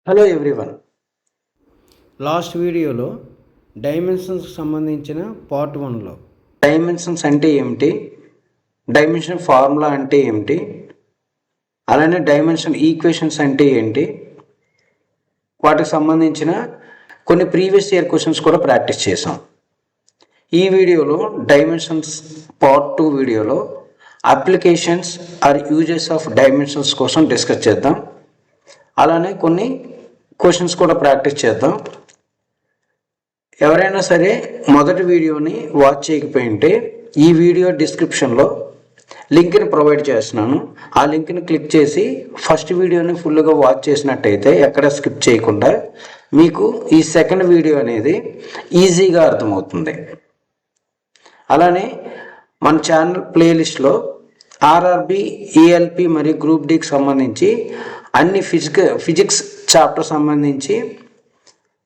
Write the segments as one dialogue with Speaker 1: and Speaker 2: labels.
Speaker 1: Hello everyone.
Speaker 2: Last వీడియోలో డైమెన్షన్స్కి సంబంధించిన part 1లో
Speaker 1: dimensions అంటే ఏమిటి, డైమెన్షన్ ఫార్ములా అంటే ఏమిటి, అలానే డైమెన్షన్ ఈక్వేషన్స్ అంటే ఏంటి, వాటికి సంబంధించిన కొన్ని ప్రీవియస్ ఇయర్ క్వశ్చన్స్ కూడా ప్రాక్టీస్ చేసాం. ఈ వీడియోలో డైమెన్షన్స్ పార్ట్ 2 వీడియోలో applications or uses of dimensions కోసం డిస్కస్ చేద్దాం. అలానే కొన్ని క్వశ్చన్స్ కూడా ప్రాక్టీస్ చేద్దాం. ఎవరైనా సరే మొదటి వీడియోని వాచ్ చేయకపోయింటే ఈ వీడియో డిస్క్రిప్షన్లో లింక్ని ప్రొవైడ్ చేస్తున్నాను. ఆ లింక్ని క్లిక్ చేసి ఫస్ట్ వీడియోని ఫుల్గా వాచ్ చేసినట్టయితే ఎక్కడ స్కిప్ చేయకుండా మీకు ఈ సెకండ్ వీడియో అనేది ఈజీగా అర్థమవుతుంది. అలానే మన ఛానల్ ప్లేలిస్ట్లో ఆర్ఆర్బి, ఈఎల్పి మరియు గ్రూప్ డికి సంబంధించి అన్ని ఫిజిక్స్ చాప్టర్ సంబంధించి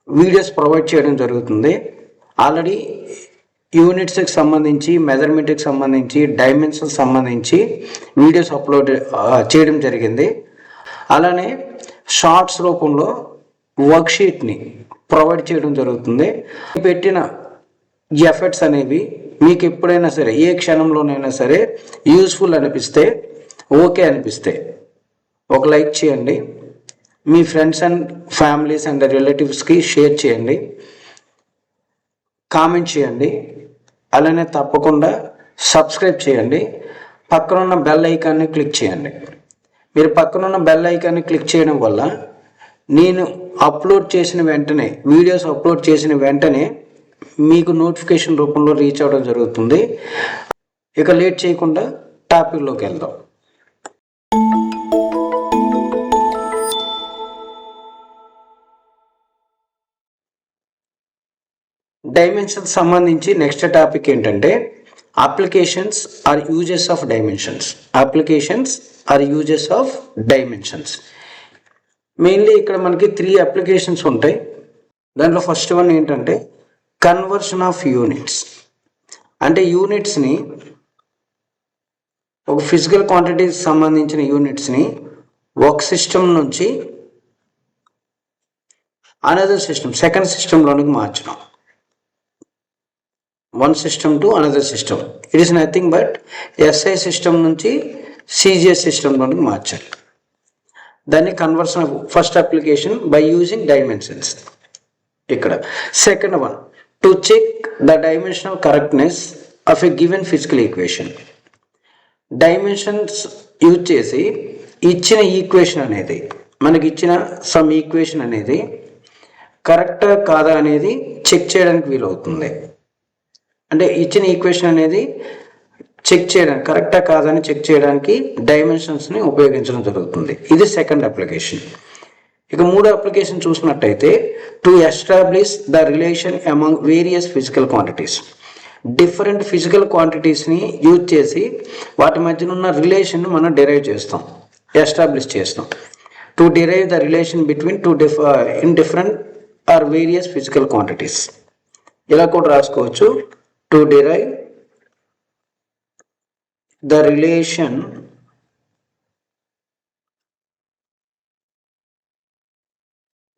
Speaker 1: వీడియోస్ ప్రొవైడ్ చేయడం జరుగుతుంది. ఆల్రెడీ యూనిట్స్కి సంబంధించి, మెజర్మెంట్కి సంబంధించి, డైమెన్షన్కి సంబంధించి వీడియోస్ అప్లోడ్ చేయడం జరిగింది. అలానే షార్ట్స్ రూపంలో వర్క్షీట్ని ప్రొవైడ్ చేయడం జరుగుతుంది. పెట్టిన ఎఫర్ట్స్ అనేవి మీకు ఎప్పుడైనా సరే ఏ క్షణంలోనైనా సరే యూస్ఫుల్ అనిపిస్తే, ఓకే అనిపిస్తే ఒక లైక్ చేయండి. మీ ఫ్రెండ్స్ అండ్ ఫ్యామిలీస్ అండ్ రిలేటివ్స్కి షేర్ చేయండి, కామెంట్ చేయండి. అలానే తప్పకుండా సబ్స్క్రైబ్ చేయండి. పక్కనున్న బెల్ ఐకాన్ని క్లిక్ చేయండి. మీరు పక్కనున్న బెల్ ఐకాన్ని క్లిక్ చేయడం వల్ల నేను అప్లోడ్ చేసిన వెంటనే, వీడియోస్ అప్లోడ్ చేసిన వెంటనే మీకు నోటిఫికేషన్ రూపంలో రీచ్ అవ్వడం జరుగుతుంది. ఇక లేట్ చేయకుండా టాపిక్లోకి వెళ్దాం. డైమెన్షన్స్ సంబంధించి నెక్స్ట్ టాపిక్ ఏంటంటే applications or uses of dimensions. Applications or uses of dimensions. Mainly ఇక్కడ మనకి 3 అప్లికేషన్స్ ఉంటాయి. దాంట్లో ఫస్ట్ వన్ ఏంటంటే కన్వర్షన్ ఆఫ్ యూనిట్స్. అంటే యూనిట్స్ని, ఒక ఫిజికల్ క్వాంటిటీకి సంబంధించిన యూనిట్స్ని ఒక సిస్టమ్ నుంచి అనదర్ సిస్టమ్, సెకండ్ సిస్టంలోనికి మార్చడం. One system to another system. It is nothing but SI system నుంచి సిజిఎస్ సిస్టంలోనికి మార్చాలి. దాన్ని conversion of first application by using dimensions. ఇక్కడ second one to check the dimensional correctness of a given physical equation. Dimensions use చేసి ఇచ్చిన equation అనేది, మనకి ఇచ్చిన సమ్ ఈక్వేషన్ అనేది కరెక్టా కాదా అనేది చెక్ చేయడానికి వీలవుతుంది. అంటే ఇచ్చిన ఈక్వేషన్ అనేది చెక్ చేయడానికి, కరెక్టా కాదని చెక్ చేయడానికి డైమెన్షన్స్ని ఉపయోగించడం జరుగుతుంది. ఇది సెకండ్ అప్లికేషన్. ఇక మూడో అప్లికేషన్ చూసినట్టయితే to establish the relation among various physical quantities. Different physical క్వాంటిటీస్ని యూజ్ చేసి వాటి మధ్యన ఉన్న రిలేషన్ని మనం డిరైవ్ చేస్తాం, ఎస్టాబ్లిష్ చేస్తాం. To derive the relation between in different or various physical quantities. ఇలా కూడా రాసుకోవచ్చు. To derive the relation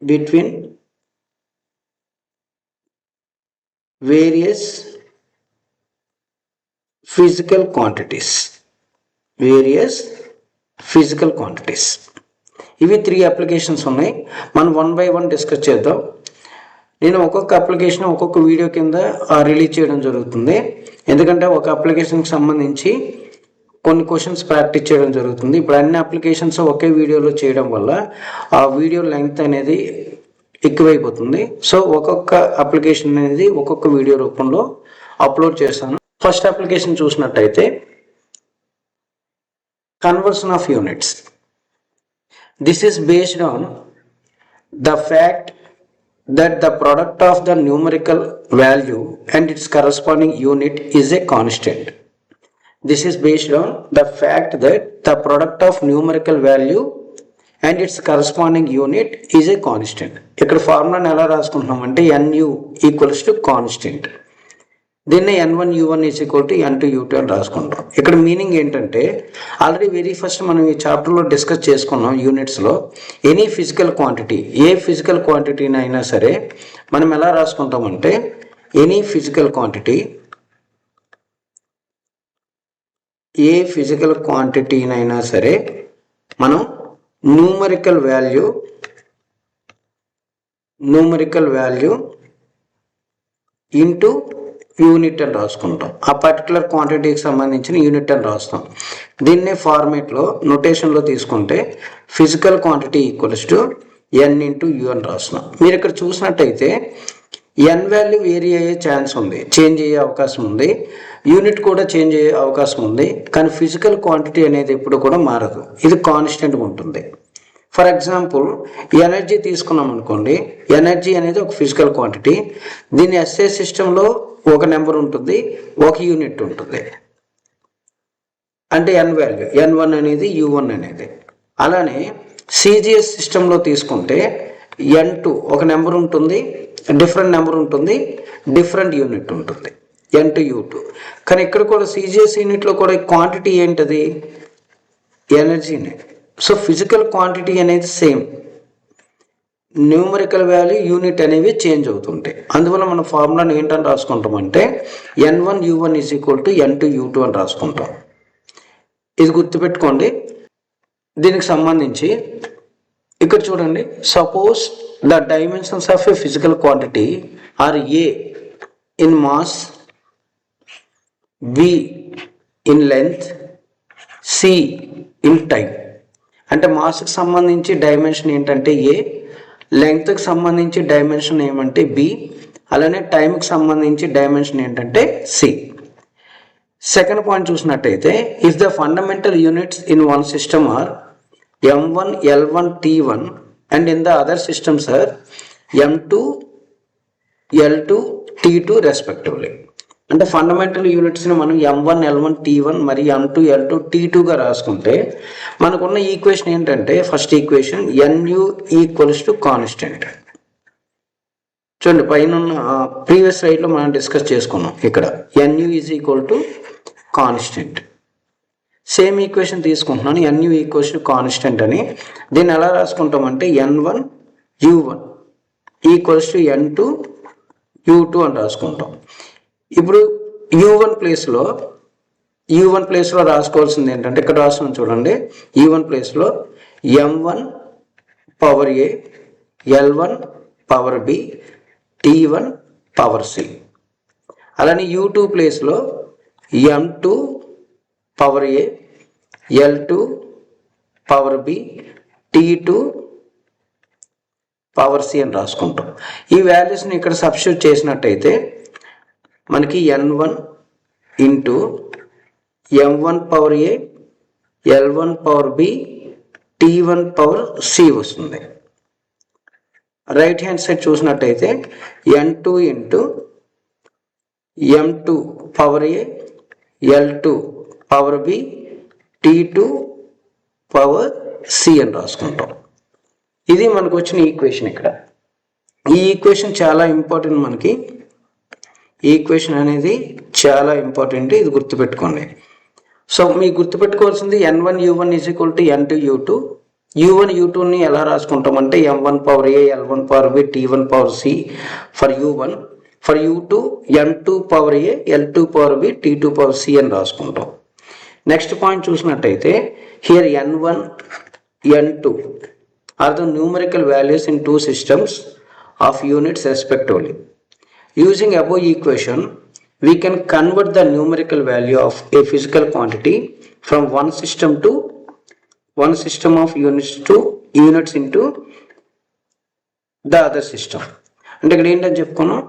Speaker 1: between various physical quantities. ఇవి 3 అప్లికేషన్స్ ఉన్నాయి. మనం 1 by 1 డిస్కస్ చేద్దాం. నేను ఒక్కొక్క అప్లికేషన్ ఒక్కొక్క వీడియో కింద రిలీజ్ చేయడం జరుగుతుంది. ఎందుకంటే ఒక అప్లికేషన్కి సంబంధించి కొన్ని క్వశ్చన్స్ ప్రాక్టీస్ చేయడం జరుగుతుంది. ఇప్పుడు అన్ని అప్లికేషన్స్ ఒకే వీడియోలో చేయడం వల్ల ఆ వీడియో లెంగ్త్ అనేది ఎక్కువైపోతుంది. సో ఒక్కొక్క అప్లికేషన్ అనేది ఒక్కొక్క వీడియో రూపంలో అప్లోడ్ చేస్తాను. ఫస్ట్ అప్లికేషన్ చూసినట్టయితే conversion of units. This is based on the fact that the product of the numerical value and its corresponding unit is a constant. This is based on the fact that the product of numerical value and its corresponding unit is a constant. ఇక్కడ ఫార్ములాని ఎలా రాసుకుంటున్నాం అంటే nu equals to constant. దీన్నే n1 u1 is equal to n2 u2 అని రాసుకుంటాం. ఇక్కడ meaning ఏంటంటే already very first మనం ఈ చాప్టర్లో డిస్కస్ చేసుకున్నాం యూనిట్స్లో. ఎనీ ఫిజికల్ క్వాంటిటీ, ఏ ఫిజికల్ క్వాంటిటీని అయినా సరే మనం ఎలా రాసుకుంటామంటే ఎనీ ఫిజికల్ క్వాంటిటీ, ఏ ఫిజికల్ క్వాంటిటీనైనా సరే మనం న్యూమరికల్ వాల్యూ ఇంటూ యూనిట్ అని రాసుకుంటాం. ఆ పర్టికులర్ క్వాంటిటీకి సంబంధించిన యూనిట్ అని రాస్తాం. దీన్నే ఫార్మేట్లో నొటేషన్లో తీసుకుంటే physical quantity equals to n into you అని రాస్తున్నాం. మీరు ఇక్కడ చూసినట్టయితే n వాల్యూ వేరీ అయ్యే ఛాన్స్ ఉంది, చేంజ్ అయ్యే అవకాశం ఉంది, యూనిట్ కూడా చేంజ్ అయ్యే అవకాశం ఉంది. కానీ ఫిజికల్ క్వాంటిటీ అనేది ఎప్పుడు కూడా మారదు, ఇది కాన్స్టెంట్గా ఉంటుంది. ఫర్ ఎగ్జాంపుల్ ఎనర్జీ తీసుకున్నాం అనుకోండి, ఎనర్జీ అనేది ఒక ఫిజికల్ క్వాంటిటీ. దీని ఎస్ఐ సిస్టంలో ఒక నెంబర్ ఉంటుంది, ఒక యూనిట్ ఉంటుంది, అంటే n వాల్యూ n1 అనేది u1 అనేది. అలానే సిజిఎస్ సిస్టంలో తీసుకుంటే n2 ఒక నెంబర్ ఉంటుంది, డిఫరెంట్ నెంబర్ ఉంటుంది, డిఫరెంట్ యూనిట్ ఉంటుంది, n2 u2. కానీ ఇక్కడ కూడా సిజిఎస్ యూనిట్లో కూడా క్వాంటిటీ ఏంటది, ఎనర్జీనే. సో ఫిజికల్ క్వాంటిటీ అనేది సేమ్, న్యూమరికల్ వాల్యూ యూనిట్ అనేవి చేంజ్ అవుతుంటాయి. అందువల్ల మన ఫార్ములాని ఏంటని రాసుకుంటామంటే n1 u1 is equal to n2 u2 అని రాసుకుంటాం. ఇది గుర్తుపెట్టుకోండి. దీనికి సంబంధించి ఇక్కడ చూడండి, suppose the dimensions of A physical quantity or a in mass, b in length, c in time. అంటే మాస్కి సంబంధించి డైమెన్షన్ ఏంటంటే a, లెంగ్త్కి సంబంధించి డైమెన్షన్ ఏమంటే b, అలానే టైంకి సంబంధించి డైమెన్షన్ ఏంటంటే c. సెకండ్ పాయింట్ చూసినట్టయితే if the fundamental units in one system or m1 l1 t1 and in the other systems or m2 l2 t2 respectively. అంటే ఫండమెంటల్ యూనిట్స్ని మనం m1 l1 t1 మరియు m2 l2 t2గా రాసుకుంటే మనకున్న equation ఏంటంటే first equation nu equals to constant. చూడండి పైన ఉన్న ప్రీవియస్ స్లైడ్లో మనం డిస్కస్ చేసుకున్నాం. ఇక్కడ nu is equal to constant. Same equation తీసుకుంటున్నాను, nu ఈక్వల్స్ టు కాన్స్టెంట్ అని. దీన్ని ఎలా రాసుకుంటామంటే n1 u1 equals to n2 u2 అని రాసుకుంటాం. ఇప్పుడు u1 ప్లేస్లో రాసుకోవాల్సింది ఏంటంటే ఇక్కడ రాస్తున్నాం చూడండి, u1 ప్లేస్లో m1 power a, l1 power b, t1 power c. అలానే u2 ప్లేస్లో m2 power a, l2 power b, t2 power c అని రాసుకుంటాం. ఈ వాల్యూస్ని ఇక్కడ సబ్స్టిట్యూట్ చేసినట్టయితే మనకి n1 into m1 power a, l1 power b, t1 power c వస్తుంది. రైట్ హ్యాండ్ సైడ్ చూసినట్టయితే n2 into m2 power a, l2 power b, t2 power c అని రాసుకుంటాం. ఇది మనకు వచ్చిన ఈక్వేషన్. ఇక్కడ ఈ ఈక్వేషన్ చాలా ఇంపార్టెంట్, మనకి ఈక్వేషన్ అనేది చాలా ఇంపార్టెంట్, ఇది గుర్తుపెట్టుకోండి. సో మీకు గుర్తుపెట్టుకోవాల్సింది n1 u1 is equal to n2 u2. u1 u2ని ఎలా రాసుకుంటామంటే m1 power a, l1 power b, t1 power c for u1. For u2 m2 power a, l2 power b, t2 power c అని రాసుకుంటాం. Next point చూసినట్టయితే here n1 n2 are the numerical values in two systems of units respectively. Using above equation, we can convert the numerical value of a physical quantity from one system of units to units into the other system. అంటే ఇక్కడ ఏంటని చెప్పుకున్నాం,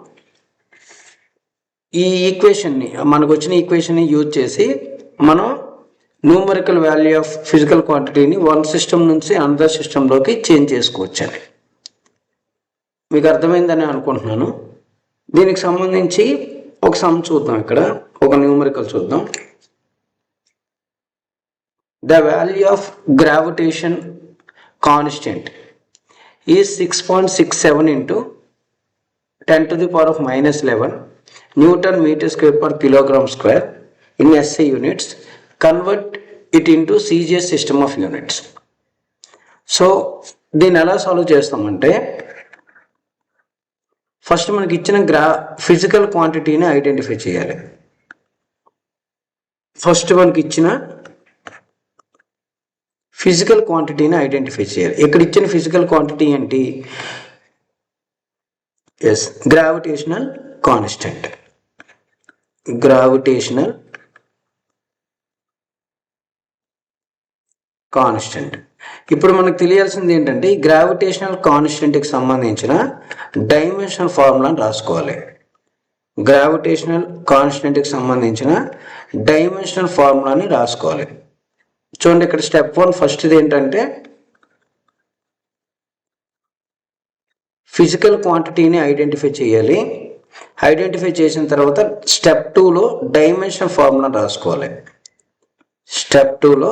Speaker 1: ఈ ఈక్వేషన్ని మనకు వచ్చిన ఈక్వేషన్ని use చేసి మనం న్యూమరికల్ వాల్యూ ఆఫ్ ఫిజికల్ క్వాంటిటీని వన్ సిస్టమ్ నుంచి అనదర్ సిస్టంలోకి చేంజ్ చేసుకోవచ్చని. మీకు అర్థమైందని అనుకుంటున్నాను. దీనికి సంబంధించి ఒక సమ్ చూద్దాం. ఇక్కడ ఒక న్యూమరికల్ చూద్దాం. The value of gravitation constant is 6.67 into 10⁻⁻11 Newton meter square per kilogram square in SI units, convert it into CGS system of units. So దీన్ని ఎలా సాల్వ్ చేస్తామంటే ఫస్ట్ మనకి ఇచ్చిన ఫిజికల్ క్వాంటిటీని ఐడెంటిఫై చేయాలి. ఫస్ట్ మనకి ఇచ్చిన ఫిజికల్ క్వాంటిటీని ఐడెంటిఫై చేయాలి. ఇక్కడ ఇచ్చిన ఫిజికల్ క్వాంటిటీ ఏంటి? Yes, gravitational constant. Gravitational constant. ఇప్పుడు మనకు తెలియాల్సింది ఏంటంటే ఈ గ్రావిటేషనల్ కాన్స్టెంట్కి సంబంధించిన డైమెన్షనల్ ఫార్ములాని రాసుకోవాలి. గ్రావిటేషనల్ కాన్స్టెంట్కి సంబంధించిన డైమెన్షనల్ ఫార్ములాని రాసుకోవాలి. చూడండి, ఇక్కడ స్టెప్ 1 ఫస్ట్ది ఏంటంటే ఫిజికల్ క్వాంటిటీని ఐడెంటిఫై చేయాలి. ఐడెంటిఫై చేసిన తర్వాత స్టెప్ 2లో డైమెన్షనల్ ఫార్ములాని రాసుకోవాలి. స్టెప్ 2లో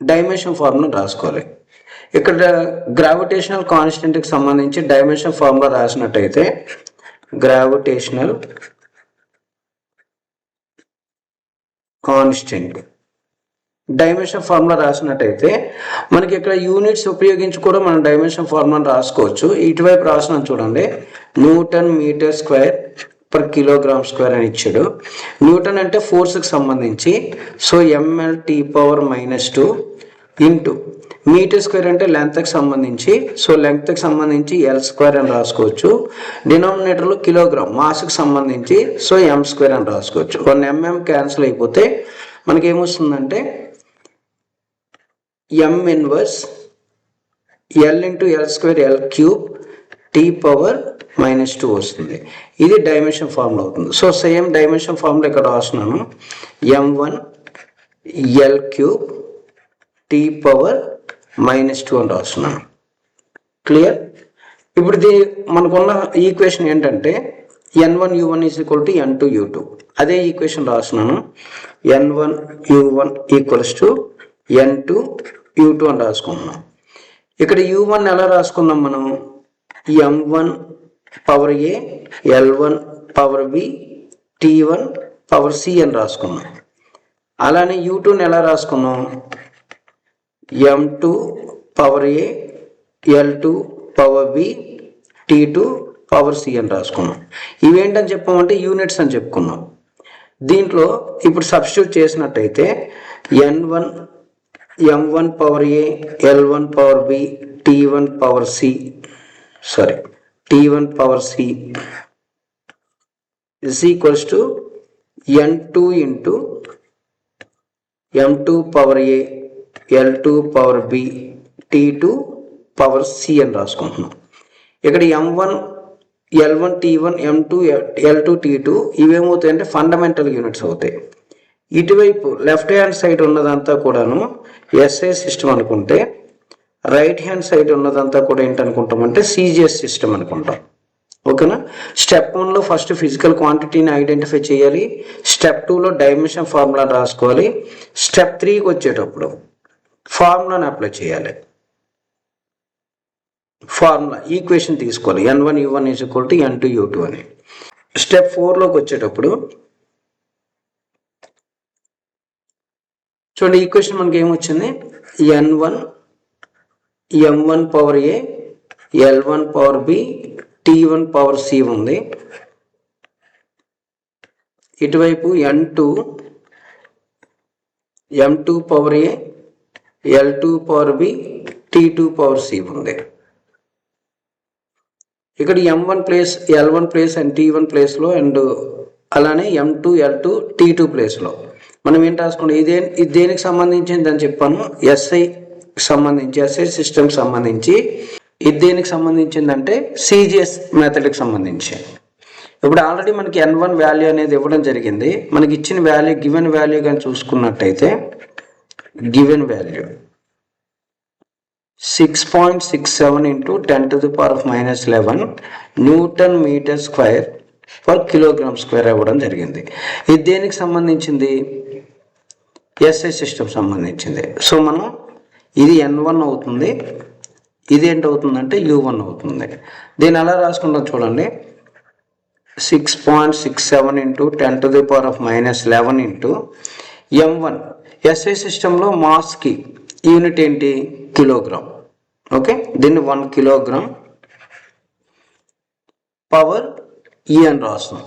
Speaker 1: డైమెన్షన్ ఫార్ములా రాసుకోవాలి. ఇక్కడ గ్రావిటేషనల్ కాన్స్టెంట్కి సంబంధించి డైమెన్షన్ ఫార్ములా రాసినట్టయితే గ్రావిటేషనల్ కాన్స్టెంట్ డైమెన్షన్ ఫార్ములా రాసినట్టయితే మనకి ఇక్కడ యూనిట్స్ ఉపయోగించి కూడా మనం డైమెన్షన్ ఫార్ములాని రాసుకోవచ్చు. ఇటువైపు రాసినాం చూడండి, newton metre square per kilogram square అని ఇచ్చాడు. న్యూటన్ అంటే ఫోర్స్కి సంబంధించి, so ML T power -2 into metre square అంటే లెంత్కి సంబంధించి, సో లెంగ్త్కి సంబంధించి ఎల్ స్క్వేర్ అని రాసుకోవచ్చు. డినామినేటర్లో కిలోగ్రామ్ మాస్కి సంబంధించి, సో ఎం స్క్వేర్ అని రాసుకోవచ్చు. 1 mm క్యాన్సిల్ అయిపోతే మనకి ఏమొస్తుందంటే M inverse L into L square L cube T power -2 వస్తుంది. ఇది డైమెన్షన్ ఫార్ములా అవుతుంది. సో సేమ్ డైమెన్షన్ ఫార్ములా ఇక్కడ రాస్తున్నాను, m1 L cube T power -2 అని రాస్తున్నాను. క్లియర్? ఇప్పుడు మనకున్న ఈక్వేషన్ ఏంటంటే n1 u1 = n2 u2. అదే ఈక్వేషన్ రాస్తున్నాను, n1 u1 = n2 u2 అని రాసుకుంటున్నాం. ఇక్కడ u1 ఎలా రాసుకుందాం మనం? m1 power a, l1 power b, t1 power c అని రాసుకున్నాం. అలానే u2ని ఎలా రాసుకున్నాం? m2 power a, l2 power b, t2 power c అని రాసుకున్నాం. ఇవేంటని చెప్పామంటే యూనిట్స్ అని చెప్పుకున్నాం. దీంట్లో ఇప్పుడు సబ్స్టిట్యూట్ చేసినట్టయితే m1 power a, l1 power b, t1 power c is equals to n2 into m2 power a, l2 power b, t2 power c అని రాసుకుంటున్నాం. ఇక్కడ m1 l1 t1 m2 l2 t2 ఇవేమవుతాయంటే fundamental units అవుతాయి. ఇటువైపు left hand side ఉన్నదంతా కూడాను SI system అనుకుంటే, right hand side ఉన్నదంతా కూడా ఏంటనుకుంటామంటే CGS system అనుకుంటాం. ఓకేనా? స్టెప్ 1లో ఫస్ట్ ఫిజికల్ క్వాంటిటీని ఐడెంటిఫై చేయాలి. స్టెప్ 2లో డైమెన్షన్ ఫార్ములా రాసుకోవాలి. స్టెప్ 3కి వచ్చేటప్పుడు ఫార్ములాని అప్లై చేయాలి. ఫార్ములా ఈక్వేషన్ తీసుకోవాలి, n1 u1 = n2 u2 అని. స్టెప్ 4లోకి వచ్చేటప్పుడు చూడండి, ఈక్వేషన్ మనకి ఏమొచ్చింది? m1 power a, l1 power b, t1 power c ఉంది. ఇటువైపు m2 power a, l2 power b, t2 power c ఉంది. ఇక్కడ m1 place l1 place and t1 ప్లేస్లో అండ్ అలానే m2 l2 t2 ప్లేస్లో మనం ఏం రాసుకుంటాం? ఇది దేనికి సంబంధించింది అని చెప్పాను, ఎస్ఐ సిస్టమ్ సంబంధించి. ఇది దేనికి సంబంధించిందంటే సిజిఎస్ మెథడ్కి సంబంధించి. ఇప్పుడు ఆల్రెడీ మనకి n1 వాల్యూ అనేది ఇవ్వడం జరిగింది. మనకి ఇచ్చిన వాల్యూ గివెన్ వాల్యూ కానీ చూసుకున్నట్టయితే given value 6.67 × 10⁻⁻11 newton metre square per kilogram square ఇవ్వడం జరిగింది. ఇది దేనికి సంబంధించింది? ఎస్ఐ సిస్టమ్ సంబంధించింది. సో మనం ఇది n1 అవుతుంది, ఇది ఏంటవుతుందంటే u1 అవుతుంది. దీన్ని ఎలా రాసుకుంటాం చూడండి, 6.67 ఇంటూ 10⁻⁻11 ఇంటూ m1. SI సిస్టంలో మాస్కి యూనిట్ ఏంటి? కిలోగ్రామ్. ఓకే, దీన్ని 1 కిలోగ్రామ్ పవర్ E అని రాస్తాం.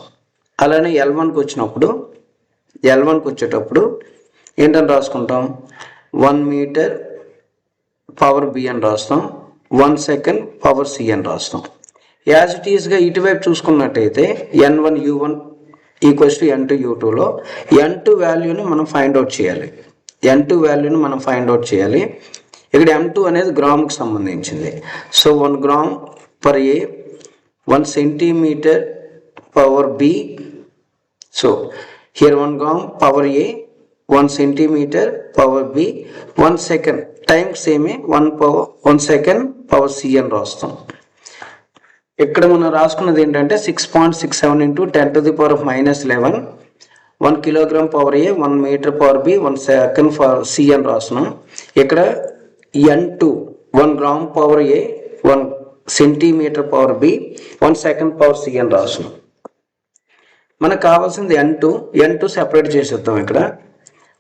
Speaker 1: అలానే L1కి వచ్చేటప్పుడు ఏంటని రాసుకుంటాం? 1 మీటర్ పవర్ B అని రాస్తాం, 1 సెకండ్ పవర్ C అని రాస్తాం. యాజ్ ఇట్ ఈస్గా ఇటువైపు చూసుకున్నట్టయితే N1 U1 equals to N2 U2లో N2 వాల్యూని మనం ఫైండ్ అవుట్ చేయాలి. ఇక్కడ M2 అనేది గ్రాముకి సంబంధించింది. So 1 gram per A, 1 centimetre power B. So here 1 gram power A, 1 centimetre power B, 1 second time సేమే 1 సెకండ్ పవర్ C అని రాస్తాం. ఇక్కడ మనం రాసుకున్నది ఏంటంటే 6.67 into 10⁻⁻11, 1 kilogram power A, 1 metre power B, 1 second power C అని రాస్తున్నాం. ఇక్కడ N2 1 gram power A, 1 centimetre power B, 1 second power C అని రాస్తున్నాం. మనకు కావాల్సింది N2 సెపరేట్ చేసేద్దాం ఇక్కడ.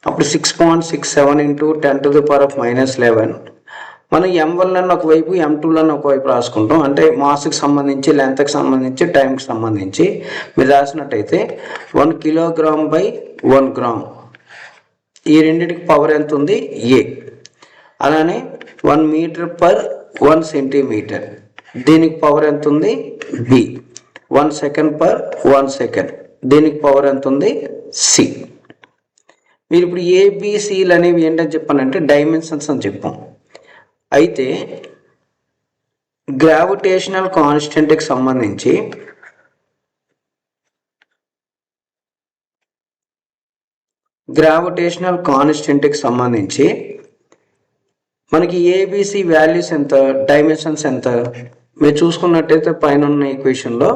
Speaker 1: అప్పుడు 6.67 ఇంటూ 10⁻⁻11 మనం M1లను ఒకవైపు M2లను ఒకవైపు రాసుకుంటాం. అంటే మాస్కి సంబంధించి, లెంత్కి సంబంధించి, టైంకి సంబంధించి మీరు రాసినట్టయితే 1 కిలోగ్రామ్ బై 1 గ్రామ్, ఈ రెండింటికి పవర్ ఎంత ఉంది? A. అలానే 1 మీటర్ పర్ 1 సెంటీమీటర్, దీనికి పవర్ ఎంత ఉంది? B. 1 సెకండ్ పర్ 1 సెకండ్, దీనికి పవర్ ఎంత ఉంది? C. మీరు ఇప్పుడు ABCలు అనేవి ఏంటని చెప్పానంటే డైమెన్షన్స్ అని చెప్పాం. అయితే గ్రావిటేషనల్ కాన్స్టెంట్కి సంబంధించి మనకి ABC వాల్యూస్ ఎంత, డైమెన్షన్స్ ఎంత? మీరు చూసుకున్నట్టయితే పైన ఉన్న ఈక్వేషన్లో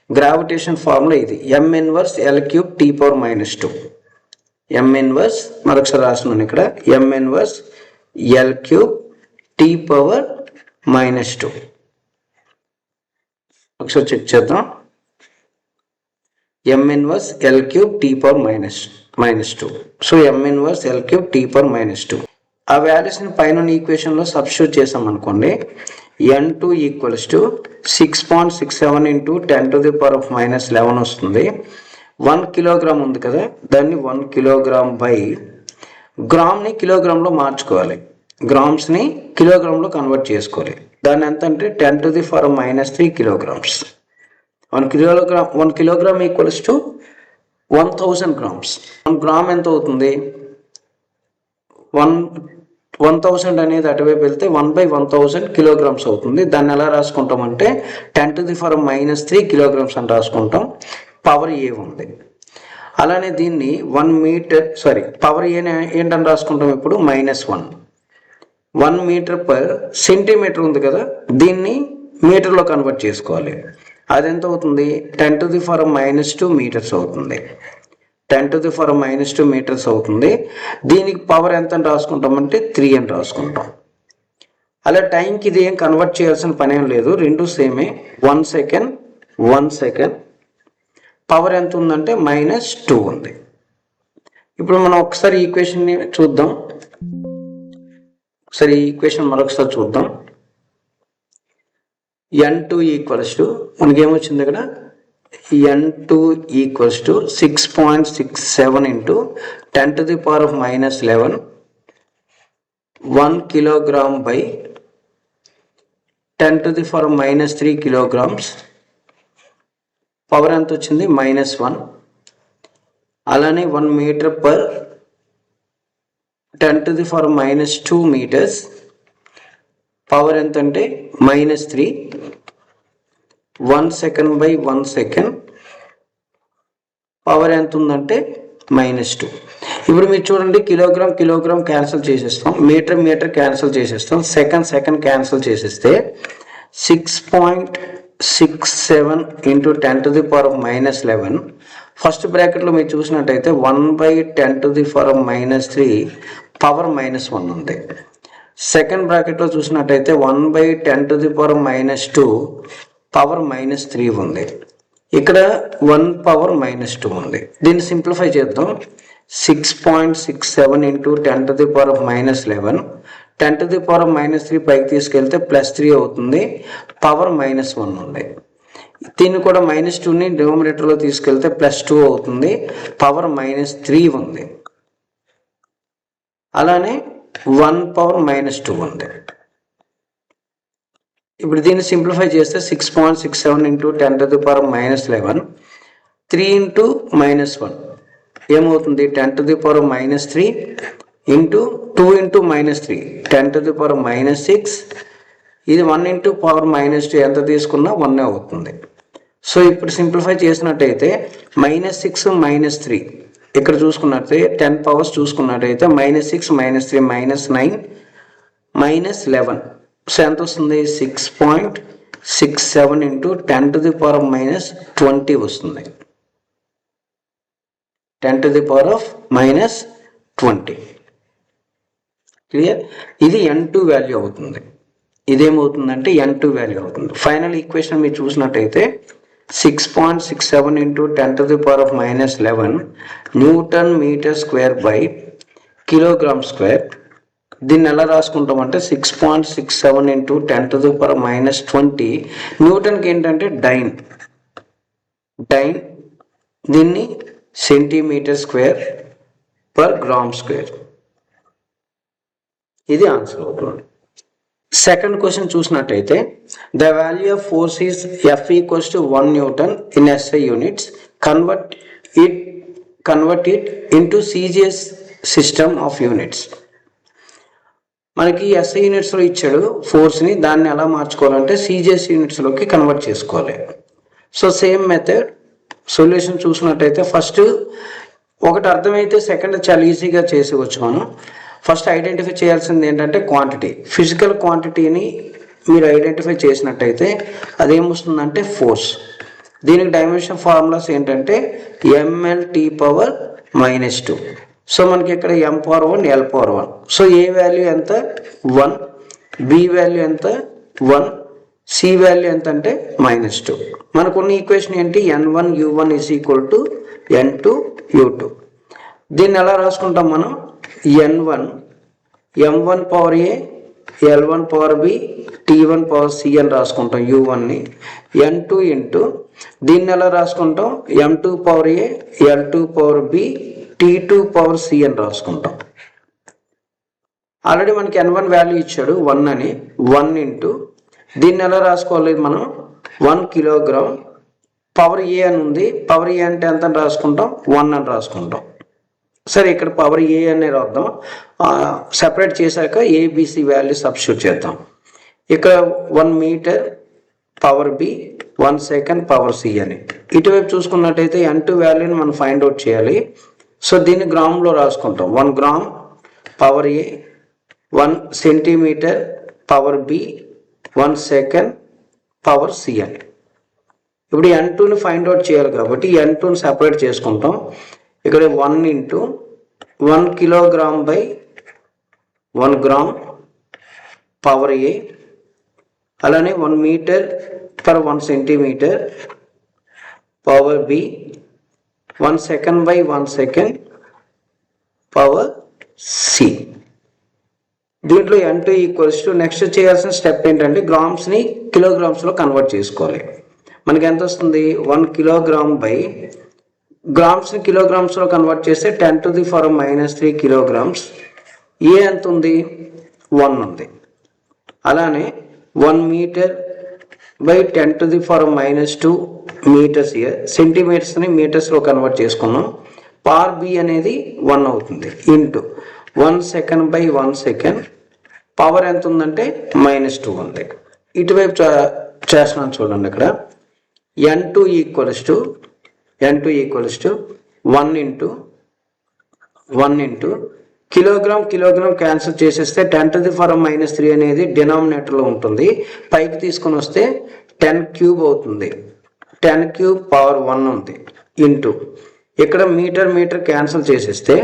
Speaker 1: గ్రావిటేషన్ ఫార్ములా ఇది, m inverse L³ T⁻⁻². m inverse మరొకసారి రాస్తున్నాను ఇక్కడ, m ఇన్వర్స్ L³ T⁻⁻². ఒకసారి చెక్ చేద్దాం. m inverse L³ T⁻⁻². So m inverse L³ T⁻⁻². ఆ వాల్యూస్ని పైన ఈక్వేషన్లో సబ్స్టిట్యూట్ చేసాం అనుకోండి, N2 ఈక్వల్స్ టు 6.67 ఇంటూ 10⁻⁻11 వస్తుంది. 1 కిలోగ్రామ్ ఉంది కదా, దాన్ని 1 కిలోగ్రామ్ బై గ్రామ్ని కిలోగ్రామ్లో మార్చుకోవాలి, గ్రామ్స్ని కిలోగ్రామ్లో కన్వర్ట్ చేసుకోవాలి. దాన్ని ఎంత అంటే 10⁻³ kilograms. 1 kilogram equals to 1000 grams. 1 gram ఎంత అవుతుంది? 1000 అనేది అటువైపు వెళ్తే 1/1000 కిలోగ్రామ్స్ అవుతుంది. దాన్ని ఎలా రాసుకుంటామంటే 10⁻³ కిలోగ్రామ్స్ అని రాసుకుంటాం. పవర్ A ఉంది. అలానే దీన్ని 1 మీటర్ పవర్ A ఏంటని రాసుకుంటాం ఇప్పుడు -1. 1 మీటర్ పర్ సెంటీమీటర్ ఉంది కదా, దీన్ని మీటర్లో కన్వర్ట్ చేసుకోవాలి. అది ఎంత అవుతుంది? 10⁻² మీటర్స్ అవుతుంది. 10⁻² మీటర్స్ అవుతుంది. దీనికి పవర్ ఎంత అని రాసుకుంటామంటే 3 అని రాసుకుంటాం. అలా టైంకి ఇది ఏం కన్వర్ట్ చేయాల్సిన పని ఏం లేదు, రెండు సేమే. 1 సెకండ్ 1 సెకండ్, పవర్ ఎంత ఉందంటే -2 ఉంది. ఇప్పుడు మనం ఒకసారి ఈక్వేషన్ని చూద్దాం. ఒకసారి ఈక్వేషన్ మరొకసారి చూద్దాం. N2 ఈక్వల్స్ టు మనకేమొచ్చింది ఇక్కడ, N2 equals to 6.67 into 10⁻⁻11, 1 kilogram by 10⁻³ kilograms. Power ఎంత వచ్చింది? -1. అలానే 1 మీటర్ పర్ 10⁻² మీటర్స్. పవర్ ఎంత అంటే -3. 1 సెకండ్ బై 1 సెకండ్, పవర్ ఎంత ఉందంటే -2. ఇప్పుడు మీరు చూడండి, కిలోగ్రామ్ క్యాన్సిల్ చేసేస్తాం, మీటర్ క్యాన్సిల్ చేసేస్తాం, సెకండ్ క్యాన్సిల్ చేసేస్తే 6.67 ఇంటూ 10⁻⁻11. ఫస్ట్ బ్రాకెట్లో మీరు చూసినట్టయితే 1/10⁻³ పవర్ -1 ఉంది. సెకండ్ బ్రాకెట్లో చూసినట్టయితే 1/10⁻², పవర్ -3 ఉంది. ఇక్కడ 1 పవర్ -2 ఉంది. దీన్ని సింప్లిఫై చేద్దాం. 6.67 × 10⁻11, 10⁻³ పైకి తీసుకెళ్తే +3 అవుతుంది. పవర్ -1 ఉంది. దీన్ని కూడా -2ని డినామినేటర్లో తీసుకెళ్తే +2 అవుతుంది. పవర్ -3 ఉంది. అలానే 1 పవర్ -2 ఉంది. ఇప్పుడు దీన్ని సింప్లిఫై చేస్తే 6.67 × 10⁻11, 3 × -1 ఏమవుతుంది? 10⁻³ ఇంటూ 2 × -3 10⁻6. ఇది 1 × పవర్ -2 ఎంత తీసుకున్నా 1 అవుతుంది. సో ఇప్పుడు సింప్లిఫై చేసినట్టయితే -6 -3 ఇక్కడ చూసుకున్నట్టయితే 10 పవర్స్ చూసుకున్నట్టయితే -6 -3 -9 -11. సో ఎంత వస్తుంది? 6.67 × 10⁻20 వస్తుంది. 10⁻20 క్లియర్. ఇది n2 వాల్యూ అవుతుంది. ఇదేమవుతుందంటే n2 వాల్యూ అవుతుంది. ఫైనల్ ఈక్వేషన్ మీరు చూసినట్టయితే 6.67 × 10⁻11 Nm²/kg². దీన్ని ఎలా రాసుకుంటామంటే 6.67 × 10⁻20 న్యూటన్కి ఏంటంటే డైన్, దీన్ని cm²/g². ఇది ఆన్సర్ అవుతుంది. సెకండ్ క్వశ్చన్ చూసినట్టయితే the value of force is F = 1 Newton in SI units, convert it into CGS system of units. మనకి SI యూనిట్స్లో ఇచ్చాడు ఫోర్స్ని, దాన్ని ఎలా మార్చుకోవాలంటే CGS యూనిట్స్లోకి కన్వర్ట్ చేసుకోవాలి. సో సేమ్ మెథడ్ సొల్యూషన్ చూసినట్టయితే ఫస్ట్ ఒకటి అర్థమైతే సెకండ్ చాలా ఈజీగా చేసేవచ్చు. మనం ఫస్ట్ ఐడెంటిఫై చేయాల్సింది ఏంటంటే క్వాంటిటీ, ఫిజికల్ క్వాంటిటీని మీరు ఐడెంటిఫై చేసినట్టయితే అదేమొస్తుందంటే ఫోర్స్. దీనికి డైమెన్షన్ ఫార్ములాస్ ఏంటంటే mL/T⁻². సో మనకి ఇక్కడ m⁴1 L⁴1. సో ఏ వాల్యూ ఎంత? 1, B వాల్యూ ఎంత? 1, C వాల్యూ ఎంత అంటే -2. మనకున్న ఈక్వేషన్ ఏంటి? N1U1 = N2U2. దీన్ని ఎలా రాసుకుంటాం మనం? N1 m1⁴A L1⁴B T1⁴C అని రాసుకుంటాం U1ని. N2 ఇంటూ దీన్ని ఎలా రాసుకుంటాం? m2⁴A L2⁴B T2⁴C అని రాసుకుంటాం. ఆల్రెడీ మనకి N1 వాల్యూ ఇచ్చాడు 1 అని. 1 ఇంటూ దీన్ని ఎలా రాసుకోవాలి మనం? 1 కిలోగ్రామ్ పవర్ ఏ అని ఉంది. పవర్ ఏ అంటే ఎంత అని రాసుకుంటాం? 1 అని రాసుకుంటాం. సరే ఇక్కడ పవర్ ఏ అనే రాద్దాం. సెపరేట్ చేశాక ABC వాల్యూ సబ్స్టిట్యూట్ చేద్దాం. ఇక్కడ 1 metre power B, 1 second power C అని. ఇటువైపు చూసుకున్నట్టయితే N2 వాల్యూని మనం ఫైండ్ అవుట్ చేయాలి. సో దీన్ని గ్రామ్లో రాసుకుంటాం. 1 gram power A, 1 centimetre power B, 1 second power C అని. ఇప్పుడు N2ని ఫైండ్ అవుట్ చేయాలి కాబట్టి N2ని సెపరేట్ చేసుకుంటాం. ఇక్కడ 1 into 1 kilogram by 1 gram power A, అలానే 1 metre per 1 centimetre power B, 1 second by 1 second power C. దీంట్లో N2 = నెక్స్ట్ చేయాల్సిన స్టెప్ ఏంటంటే గ్రామ్స్ని కిలోగ్రామ్స్లో కన్వర్ట్ చేసుకోవాలి. మనకి ఎంత వస్తుంది? 1 కిలోగ్రామ్ బై గ్రామ్స్ని కిలోగ్రామ్స్లో కన్వర్ట్ చేస్తే 10⁻³ కిలోగ్రామ్స్. ఏ ఎంత ఉంది? 1 ఉంది. అలానే 1 మీటర్ బై 10⁻² మీటర్స్. సెంటీమీటర్స్ని మీటర్స్లో కన్వర్ట్ చేసుకున్నాం. పవర్ B అనేది 1 అవుతుంది. Into 1 second by 1 second power ఎంత ఉందంటే -2 ఉంది. ఇటువైపు చేస్తున్నాను చూడండి. ఇక్కడ N2 = 1 ఇంటూ కిలోగ్రామ్ క్యాన్సిల్ చేసేస్తే 10⁻³ అనేది డినామినేటర్లో ఉంటుంది. పైకి తీసుకొని వస్తే 10³ అవుతుంది. 10³ పవర్ 1 ఉంది. ఇంటూ ఇక్కడ మీటర్ క్యాన్సిల్ చేసేస్తే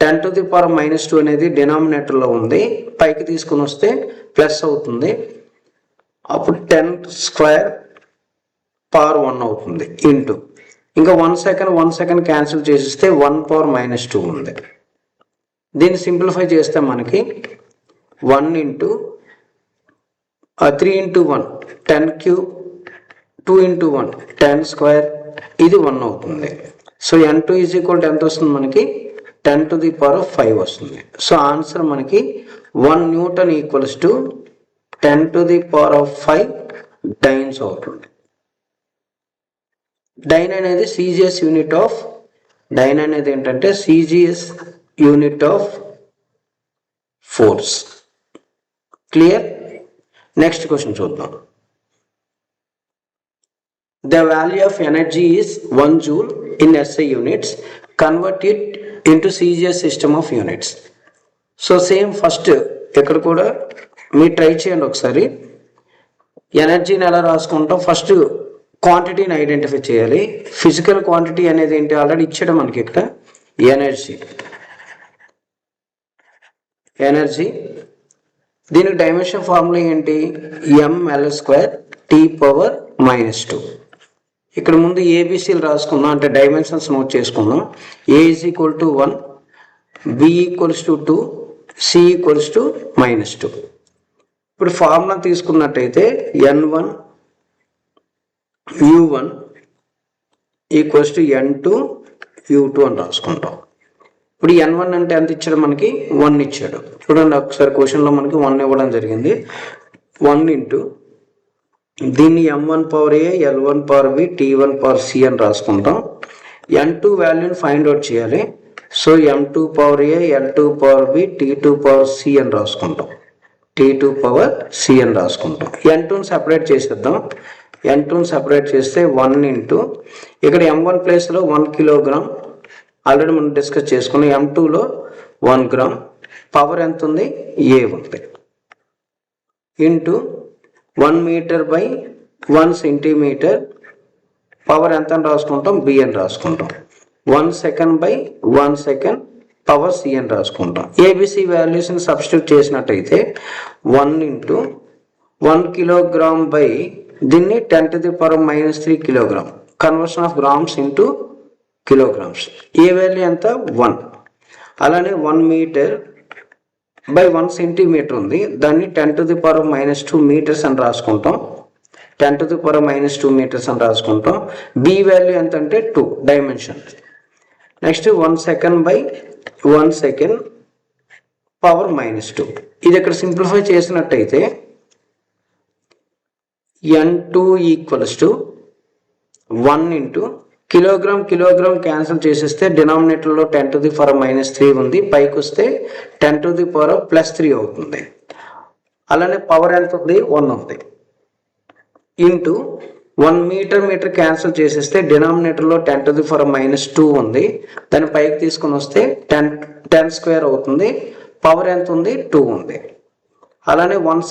Speaker 1: 10⁻² అనేది డినామినేటర్లో ఉంది, పైకి తీసుకుని వస్తే ప్లస్ అవుతుంది, అప్పుడు 10^² అవుతుంది ఇంటూ ఇంకా 1 సెకండ్ క్యాన్సిల్ చేసిస్తే 1⁻² ఉంది. దీన్ని సింప్లిఫై చేస్తే మనకి 1 × 3 × 1 10³ 2 × 1 10² ఇది 1 అవుతుంది. సో n2 ఎంత వస్తుంది మనకి 10⁵ వస్తుంది. సో ఆన్సర్ మనకి 1 న్యూటన్ = 10⁵ డైన్స్ అవుతుంది. డైన్ అనేది CGS unit of force. Clear? Next question చూద్దాం. The value of energy is 1 joule in SI units. Convert it into CGS system of units. So same first ఇక్కడ కూడా మీరు try చేయండి ఒకసారి. ఎనర్జీని ఎలా రాసుకుంటాం, ఫస్ట్ క్వాంటిటీని ఐడెంటిఫై చేయాలి. ఫిజికల్ క్వాంటిటీ అనేది ఏంటి ఆల్రెడీ ఇచ్చాడు మనకి ఇక్కడ, ఎనర్జీ. దీనికి డైమెన్షన్ ఫార్ములా ఏంటి, mL² T⁻⁻². ఇక్కడ ముందు ఏబిసిలు రాసుకుందాం, అంటే డైమెన్షన్స్ నోట్ చేసుకుందాం. A = 1, B = 2, C = -2. ఇప్పుడు ఫార్ములా తీసుకున్నట్టయితే N1 U1 = N2 U2 అని రాసుకుంటాం. ఇప్పుడు N1 అంటే ఎంత ఇచ్చాడు మనకి, 1 ఇచ్చాడు. చూడండి ఒకసారి క్వశ్చన్లో మనకి 1 ఇవ్వడం జరిగింది. 1 × దీన్ని m1⁴A L1⁴B T1⁴C అని రాసుకుంటాం. N2 వాల్యూని ఫైండ్ అవుట్ చేయాలి. సో m2⁴A L2⁴B T2⁴C అని రాసుకుంటాం. N2ని సపరేట్ చేసేద్దాం. N2ని సపరేట్ చేస్తే 1 × ఇక్కడ m1 ప్లేస్లో 1 కిలోగ్రామ్ ఆల్రెడీ మనం డిస్కస్ చేసుకున్నాం. m2లో 1 గ్రామ్, పవర్ ఎంత ఉంది, A ఉంది, into 1 metre by 1 centimetre, power ఎంత అని రాసుకుంటాం, B అని రాసుకుంటాం. 1 second by 1 second, power C అని రాసుకుంటాం. ఏబిసి వాల్యూస్ని సబ్స్టిట్యూట్ చేసినట్టయితే 1 × 1 కిలోగ్రామ్ బై దీన్ని 10⁻³ kilogram, conversion of grams into kilograms. A value ఎంత, 1. అలానే 1 మీటర్ బై 1 సెంటీమీటర్ ఉంది, దాన్ని 10⁻² మీటర్స్ అని రాసుకుంటాం. 10⁻² మీటర్స్ అని రాసుకుంటాం. బి వాల్యూ ఎంత అంటే 2 dimension. Next 1 second by 1 second, power -2. ఇది ఇక్కడ సింప్లిఫై చేసినట్టయితే N2 = 1 × కిలోగ్రామ్ క్యాన్సిల్ చేసేస్తే డినామినేటర్లో 10⁻³ ఉంది, పైకి వస్తే 10⁻+3 అవుతుంది. అలానే పవర్ ఎంత ఉంది, 1 ఉంది, ఇంటూ 1 మీటర్ క్యాన్సిల్ చేసేస్తే డినామినేటర్లో 10⁻² ఉంది, దాన్ని పైకి తీసుకొని వస్తే 10² అవుతుంది, పవర్ ఎంత ఉంది, 2 ఉంది. అలానే 1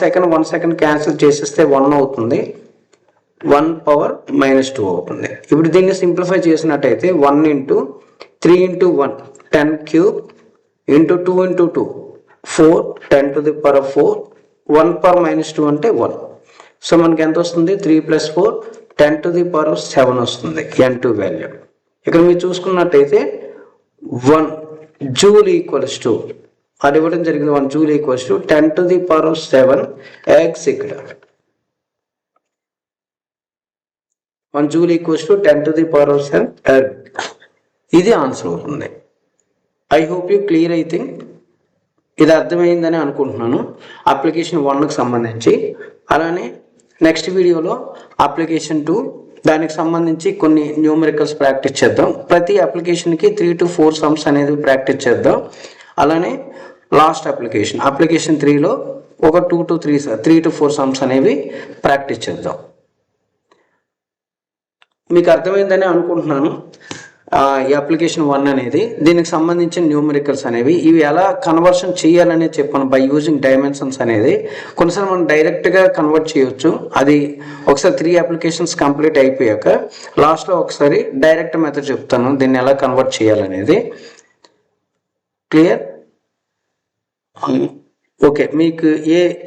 Speaker 1: సెకండ్ క్యాన్సిల్ చేసేస్తే 1 అవుతుంది, 1⁻² అవుతుంది. ఇప్పుడు దీన్ని సింప్లిఫై చేసినట్టయితే 1 × 3 × 1 10³ ఇంటూ 2 × 2 4 10⁴, 1⁻² అంటే 1. సో మనకి ఎంత వస్తుంది, 3 + 4 10⁻7 వస్తుంది N2 వాల్యూ. ఇక్కడ మీరు చూసుకున్నట్టయితే 1 జూల్ = అది ఇవ్వడం జరిగింది. 1 జూల్ = 10⁻7 ఎగ్స్. ఇక్కడ 1 జూల్ = 10⁻7 ఎగ్. ఇది ఆన్సర్ అవుతుంది. I hope you clear. I think ఇది అర్థమైందని అనుకుంటున్నాను అప్లికేషన్ 1కి సంబంధించి. అలానే నెక్స్ట్ వీడియోలో అప్లికేషన్ 2 దానికి సంబంధించి కొన్ని న్యూమరికల్స్ ప్రాక్టీస్ చేద్దాం. ప్రతి అప్లికేషన్కి 3 to 4 సమ్స్ అనేది ప్రాక్టీస్ చేద్దాం. అలానే లాస్ట్ అప్లికేషన్ 3లో ఒక 2 to 3 సమ్స్ అనేవి ప్రాక్టీస్ చేద్దాం. మీకు అర్థమైందని అనుకుంటున్నాను. ఈ అప్లికేషన్ 1 అనేది దీనికి సంబంధించిన న్యూమరికల్స్ అనేవి ఇవి ఎలా కన్వర్షన్ చేయాలనేది చెప్పాను. బై యూజింగ్ డైమెన్షన్స్ అనేది కొన్నిసార్లు మనం డైరెక్ట్గా కన్వర్ట్ చేయొచ్చు. అది ఒకసారి 3 అప్లికేషన్స్ కంప్లీట్ అయిపోయాక లాస్ట్లో ఒకసారి డైరెక్ట్ మెథడ్ చెప్తాను దీన్ని ఎలా కన్వర్ట్ చేయాలనేది. క్లియర్? ఓకే, మీకు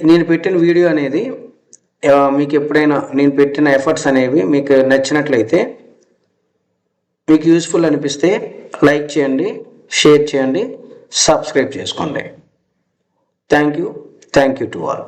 Speaker 1: నేను పెట్టిన వీడియో అనేది మీకు ఎప్పుడైనా నేను పెట్టిన ఎఫర్ట్స్ అనేవి మీకు నచ్చినట్లయితే, మీకు యూస్ఫుల్ అనిపిస్తే లైక్ చేయండి, షేర్ చేయండి, సబ్స్క్రైబ్ చేసుకోండి. Thank you to all.